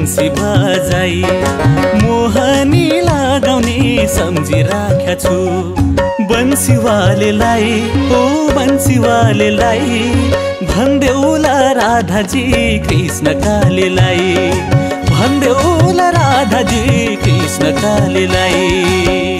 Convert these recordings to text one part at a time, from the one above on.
बन्सी बजाई मोहनी लगाउने सम्झिराख्या छु बन्सीवालेलाई ओ बन्सीवालेलाई भन्देउला राधाजी कृष्ण कालीलाई भन्देउला राधाजी कृष्ण कालीलाई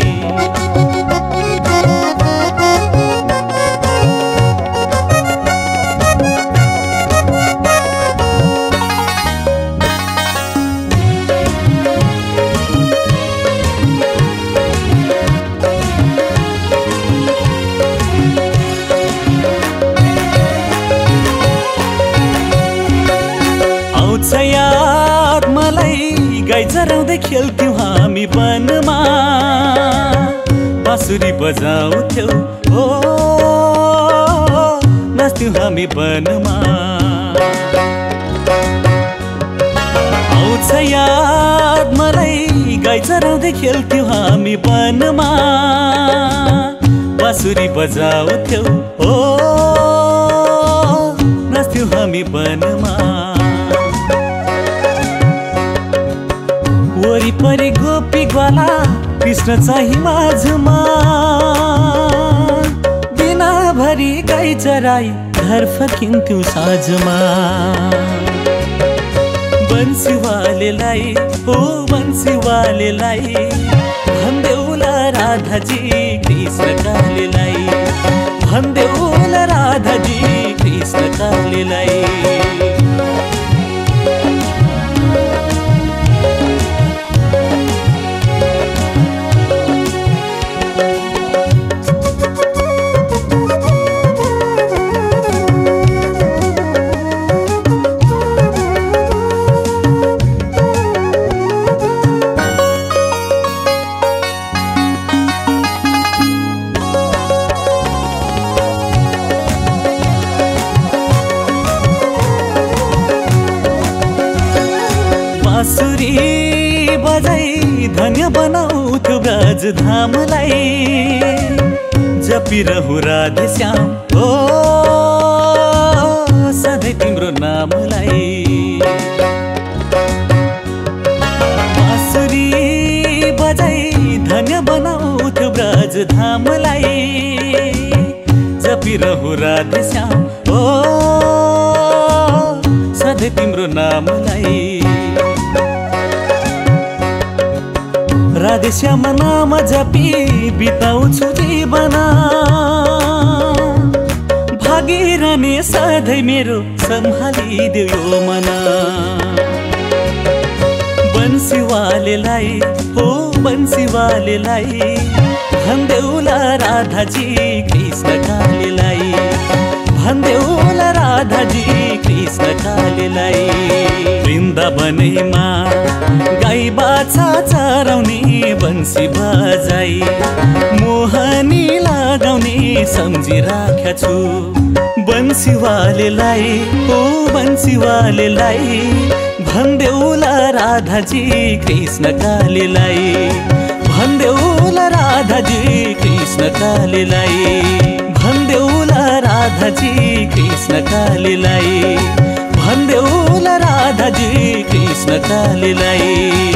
याद मलाई गाई चराउँदै खेल्थ्यौं हामी वनमा बाँसुरी बजाउँथ्यौं हो नाच्थ्यौं हामी वनमा आउँछ याद मलाई गाई चराउँदै खेल्थ्यौं हामी वनमा बाँसुरी बजाउँथ्यौं हो नाच्थ्यौं हामी वनमा वरिपरि गोपी ग्वाला कृष्ण चाहिँ माझमा दिनभरि गाई चराई घर फर्किन्थ्यौं साँझमा बन्सीवालेलाई ओ बन्सीवालेलाई भन्देउला राधाजी कृष्ण कालीलाई भन्देउला राधाजी कृष्ण कालीलाई बाँसुरी बजाई धन्य बनाउँथ्यो ब्रज धामलाई जपिरहु राधे श्याम हो सधैँ तिम्रो नामलाई बाँसुरी बजाई धन्य बनाउँथ्यो ब्रज धामलाई जपिरहु राधे श्याम हो सधैँ तिम्रो नामलाई राधे श्याम नाम जपी बिताउँछु जीवन भागिरहने सधैँ मेरो सम्हालिदेऊ यो मन बन्सीवालेलाई हो बन्सीवालेलाई भन्देउला राधाजी कृष्ण कालीलाई भन्देउला राधाजी कृष्ण कालीलाई वृन्दावनैमा गाई बाछा चराउने बन्सी बजाई मोहनी लगाउने सम्झिराख्या छु बन्सीवालेलाई ओ बन्सीवालेलाई भन्देउला राधाजी कृष्ण कालीलाई भन्देउला राधाजी कृष्ण कालीलाई भन्देउला राधाजी कृष्ण कालीलाई भन्देउला राधाजी कृष्ण कालीलाई